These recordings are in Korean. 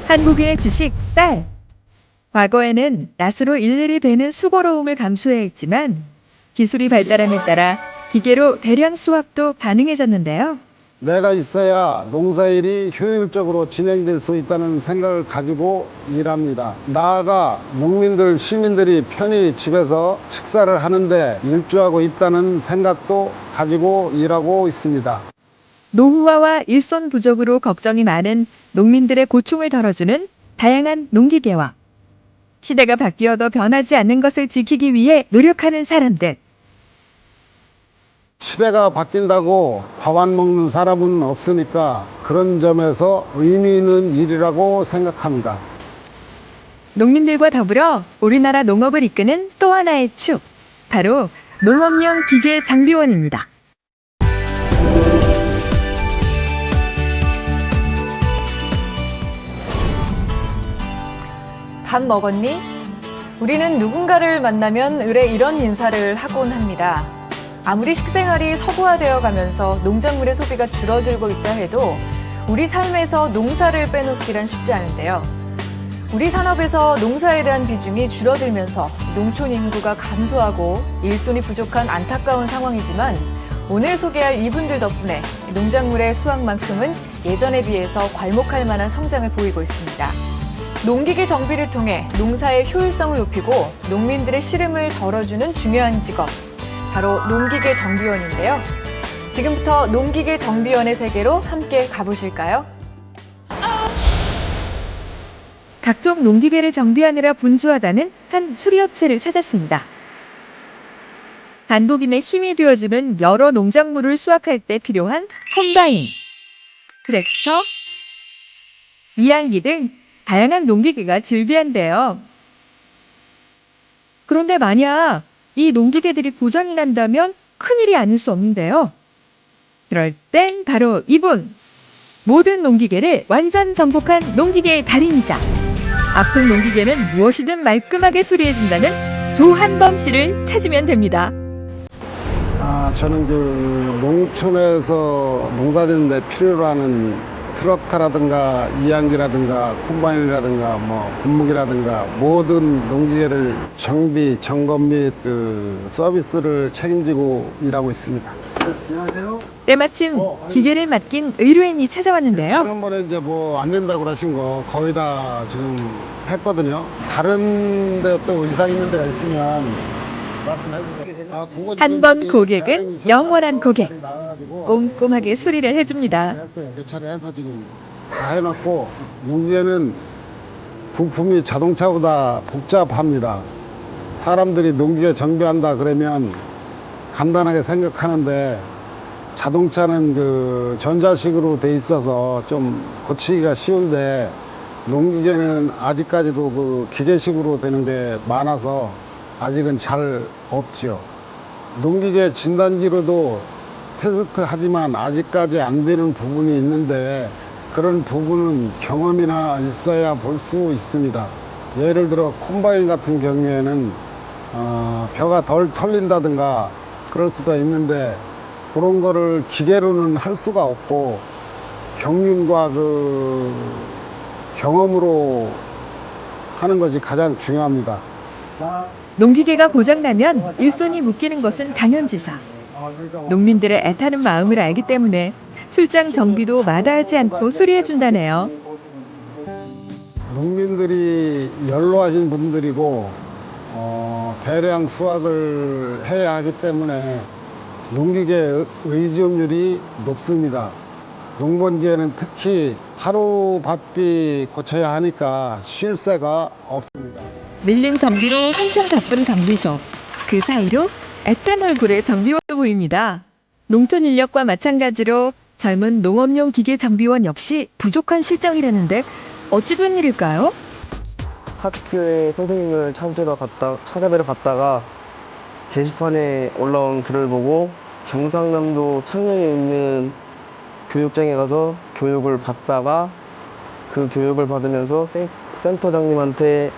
한국의 주식 쌀. 과거에는 낫으로 일일이 베는 수고로움을 감수해야 했지만 기술이 발달함에 따라 기계로 대량 수확도 가능해졌는데요. 내가 있어야 농사일이 효율적으로 진행될 수 있다는 생각을 가지고 일합니다. 나아가 농민들, 시민들이 편히 집에서 식사를 하는데 일조하고 있다는 생각도 가지고 일하고 있습니다. 노후화와 일손 부족으로 걱정이 많은 농민들의 고충을 덜어주는 다양한 농기계와 시대가 바뀌어도 변하지 않는 것을 지키기 위해 노력하는 사람들. 시대가 바뀐다고 밥 안 먹는 사람은 없으니까 그런 점에서 의미 있는 일이라고 생각합니다. 농민들과 더불어 우리나라 농업을 이끄는 또 하나의 축, 바로 농업용 기계 장비원입니다. 밥 먹었니? 우리는 누군가를 만나면 의뢰 이런 인사를 하곤 합니다. 아무리 식생활이 서구화되어 가면서 농작물의 소비가 줄어들고 있다 해도 우리 삶에서 농사를 빼놓기란 쉽지 않은데요. 우리 산업에서 농사에 대한 비중이 줄어들면서 농촌 인구가 감소하고 일손이 부족한 안타까운 상황이지만 오늘 소개할 이분들 덕분에 농작물의 수확만큼은 예전에 비해서 괄목할 만한 성장을 보이고 있습니다. 농기계 정비를 통해 농사의 효율성을 높이고 농민들의 시름을 덜어주는 중요한 직업, 바로 농기계 정비원인데요. 지금부터 농기계 정비원의 세계로 함께 가보실까요? 각종 농기계를 정비하느라 분주하다는 한 수리업체를 찾았습니다. 단독인의 힘이 되어주는 여러 농작물을 수확할 때 필요한 콤바인, 트랙터, 이항기 등 다양한 농기계가 즐비한데요. 그런데 만약 이 농기계들이 고장이 난다면 큰일이 아닐 수 없는데요. 그럴 땐 바로 이분! 모든 농기계를 완전 정복한 농기계의 달인이자 아픈 농기계는 무엇이든 말끔하게 수리해준다는 조한범 씨를 찾으면 됩니다. 저는 농촌에서 농사짓는데 필요로 하는 트럭터라든가 이항기라든가 콤바인이라든가 분무기라든가 모든 농기계를 정비, 점검 및 서비스를 책임지고 일하고 있습니다. 안녕하세요. 때마침 기계를 맡긴 의뢰인이 찾아왔는데요. 지난번에 안 된다고 그러신 거 거의 다 지금 했거든요. 다른 데 또 의상 있는 데가 있으면 한 번 고객은 영원한 고객. 꼼꼼하게 수리를 해줍니다. 교체해서 지금 다 해놨고, 농기계는 부품이 자동차보다 복잡합니다. 사람들이 농기계 정비한다 그러면 간단하게 생각하는데 자동차는 전자식으로 돼 있어서 좀 고치기가 쉬운데 농기계는 아직까지도 기계식으로 되는 게 많아서 아직은 잘 없죠. 농기계 진단기로도 테스트 하지만 아직까지 안 되는 부분이 있는데 그런 부분은 경험이나 있어야 볼 수 있습니다. 예를 들어 콤바인 같은 경우에는 벼가 덜 털린다든가 그럴 수도 있는데 그런 거를 기계로는 할 수가 없고 경륜과 경험으로 하는 것이 가장 중요합니다. 농기계가 고장나면 일손이 묶이는 것은 당연지사. 농민들의 애타는 마음을 알기 때문에 출장 정비도 마다하지 않고 수리해준다네요. 농민들이 연로하신 분들이고 대량 수확을 해야 하기 때문에 농기계 의존율이 높습니다. 농번기에는 특히 하루 바삐 고쳐야 하니까 쉴 새가 없습니다. 밀린 정비로 한창 바쁜 정비소. 그 사이로 애딴 얼굴의 정비원도 보입니다. 농촌 인력과 마찬가지로 젊은 농업용 기계 정비원 역시 부족한 실정이라는데 어찌 된 일일까요? 학교에 선생님을 찾아뵈러 갔다가 게시판에 올라온 글을 보고 경상남도 창녕에 있는 교육장에 가서 교육을 받다가 그 교육을 받으면서 센터장님한테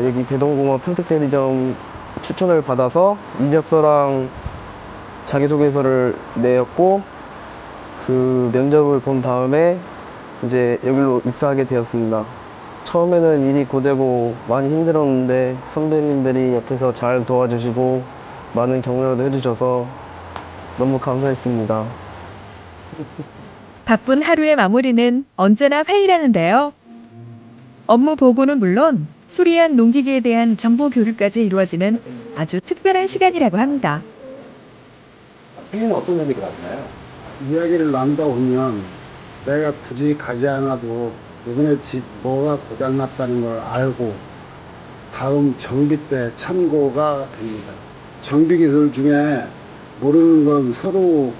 여기 대동공업 평택대리점 추천을 받아서 이력서랑 자기소개서를 내었고 그 면접을 본 다음에 이제 여기로 입사하게 되었습니다. 처음에는 일이 고되고 많이 힘들었는데 선배님들이 옆에서 잘 도와주시고 많은 격려도 해주셔서 너무 감사했습니다. 바쁜 하루의 마무리는 언제나 회의라는데요. 업무 보고는 물론 수리한 농기계에 대한 정보 교류까지 이루어지는 아주 특별한 시간이라고 합니다. 회의는 어떤 의미가 있나요? 이야기를 나누다 보면 내가 굳이 가지 않아도 이번에 집 뭐가 고장났다는 걸 알고 다음 정비 때 참고가 됩니다. 정비 기술 중에 모르는 건 서로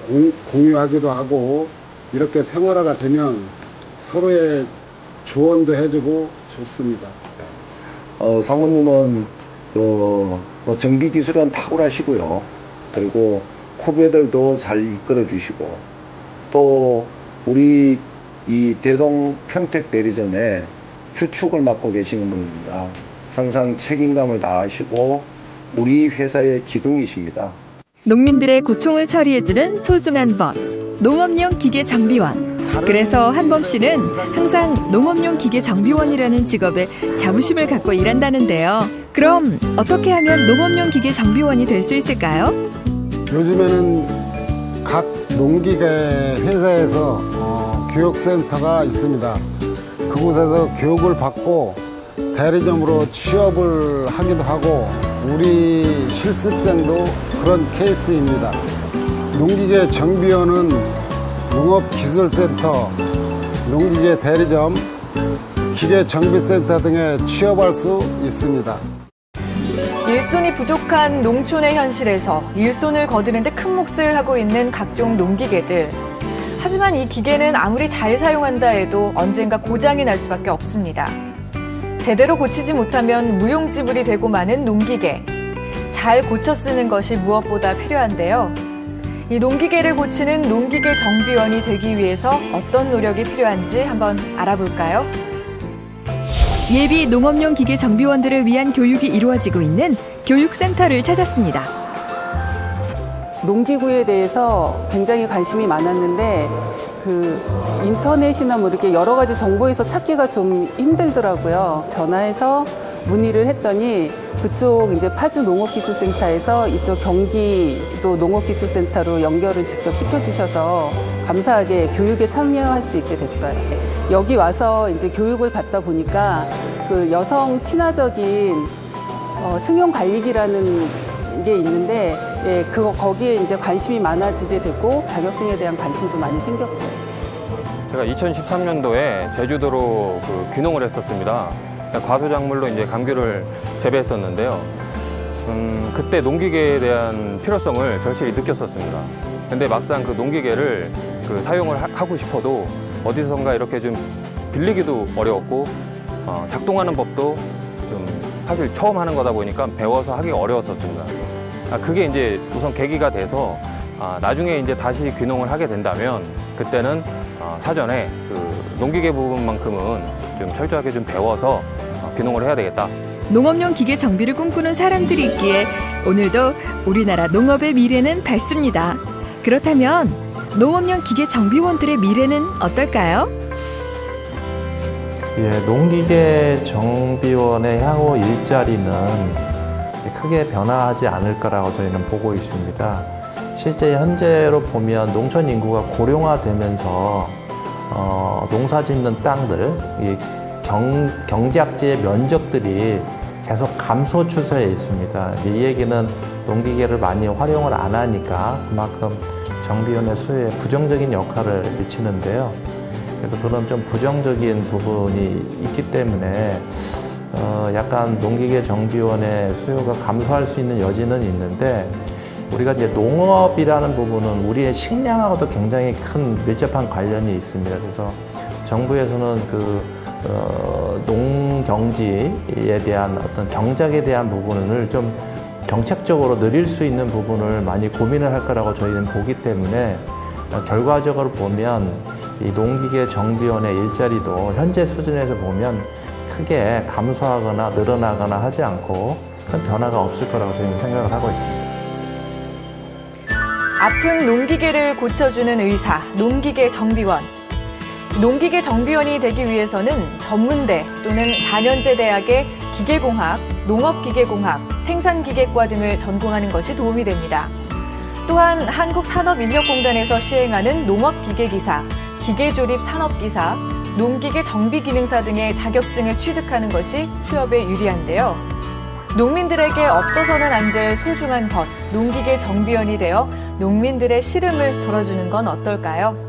공유하기도 하고 이렇게 생활화가 되면 서로의 조언도 해주고 좋습니다. 사모님은 뭐 정비 기술은 탁월하시고요. 그리고 후배들도 잘 이끌어 주시고 또 우리 이 대동 평택 대리점에 주축을 맡고 계시는 분입니다. 항상 책임감을 다하시고 우리 회사의 기둥이십니다. 농민들의 고충을 처리해주는 소중한 벗, 농업용 기계 정비원. 그래서 한범 씨는 항상 농업용 기계 정비원이라는 직업에 자부심을 갖고 일한다는데요. 그럼 어떻게 하면 농업용 기계 정비원이 될 수 있을까요? 요즘에는 각 농기계 회사에서 교육센터가 있습니다. 그곳에서 교육을 받고 대리점으로 취업을 하기도 하고 우리 실습생도 그런 케이스입니다. 농기계 정비원은 농업기술센터, 농기계 대리점, 기계정비센터 등에 취업할 수 있습니다. 일손이 부족한 농촌의 현실에서 일손을 거두는 데 큰 몫을 하고 있는 각종 농기계들. 하지만 이 기계는 아무리 잘 사용한다 해도 언젠가 고장이 날 수밖에 없습니다. 제대로 고치지 못하면 무용지물이 되고 마는 농기계. 잘 고쳐 쓰는 것이 무엇보다 필요한데요. 이 농기계를 고치는 농기계 정비원이 되기 위해서 어떤 노력이 필요한지 한번 알아볼까요? 예비 농업용 기계 정비원들을 위한 교육이 이루어지고 있는 교육센터를 찾았습니다. 농기구에 대해서 굉장히 관심이 많았는데 인터넷이나 뭐 이렇게 여러 가지 정보에서 찾기가 좀 힘들더라고요. 전화해서 문의를 했더니 그쪽 이제 파주 농업기술센터에서 이쪽 경기도 농업기술센터로 연결을 직접 시켜주셔서 감사하게 교육에 참여할 수 있게 됐어요. 여기 와서 이제 교육을 받다 보니까 그 여성 친화적인 승용 관리기라는 게 있는데 거기에 이제 관심이 많아지게 됐고 자격증에 대한 관심도 많이 생겼고요. 제가 2013년도에 제주도로 귀농을 했었습니다. 과수작물로 이제 감귤을 재배했었는데요. 그때 농기계에 대한 필요성을 절실히 느꼈었습니다. 근데 막상 그 농기계를 사용을 하고 싶어도 어디선가 이렇게 좀 빌리기도 어려웠고 작동하는 법도 좀 사실 처음 하는 거다 보니까 배워서 하기가 어려웠었습니다. 그게 이제 우선 계기가 돼서 나중에 이제 다시 귀농을 하게 된다면 그때는 사전에 농기계 부분만큼은 좀 철저하게 좀 배워서 귀농을 해야 되겠다. 농업용 기계 정비를 꿈꾸는 사람들이 있기에 오늘도 우리나라 농업의 미래는 밝습니다. 그렇다면 농업용 기계 정비원들의 미래는 어떨까요? 예, 농기계 정비원의 향후 일자리는 크게 변화하지 않을 거라고 저희는 보고 있습니다. 실제 현재로 보면 농촌 인구가 고령화되면서 농사 짓는 땅들, 경작지의 면적들이 계속 감소 추세에 있습니다. 이 얘기는 농기계를 많이 활용을 안 하니까 그만큼 정비원의 수요에 부정적인 역할을 미치는데요. 그래서 그런 좀 부정적인 부분이 있기 때문에 약간 농기계 정비원의 수요가 감소할 수 있는 여지는 있는데 우리가 이제 농업이라는 부분은 우리의 식량하고도 굉장히 큰 밀접한 관련이 있습니다. 그래서 정부에서는 농경지에 대한 어떤 경작에 대한 부분을 좀 정책적으로 늘릴 수 있는 부분을 많이 고민을 할 거라고 저희는 보기 때문에 결과적으로 보면 이 농기계 정비원의 일자리도 현재 수준에서 보면 크게 감소하거나 늘어나거나 하지 않고 큰 변화가 없을 거라고 저희는 생각을 하고 있습니다. 아픈 농기계를 고쳐주는 의사, 농기계 정비원. 농기계 정비원이 되기 위해서는 전문대 또는 4년제 대학의 기계공학, 농업기계공학, 생산기계과 등을 전공하는 것이 도움이 됩니다. 또한 한국산업인력공단에서 시행하는 농업기계기사, 기계조립산업기사, 농기계 정비기능사 등의 자격증을 취득하는 것이 취업에 유리한데요. 농민들에게 없어서는 안 될 소중한 것, 농기계 정비원이 되어 농민들의 시름을 덜어주는 건 어떨까요?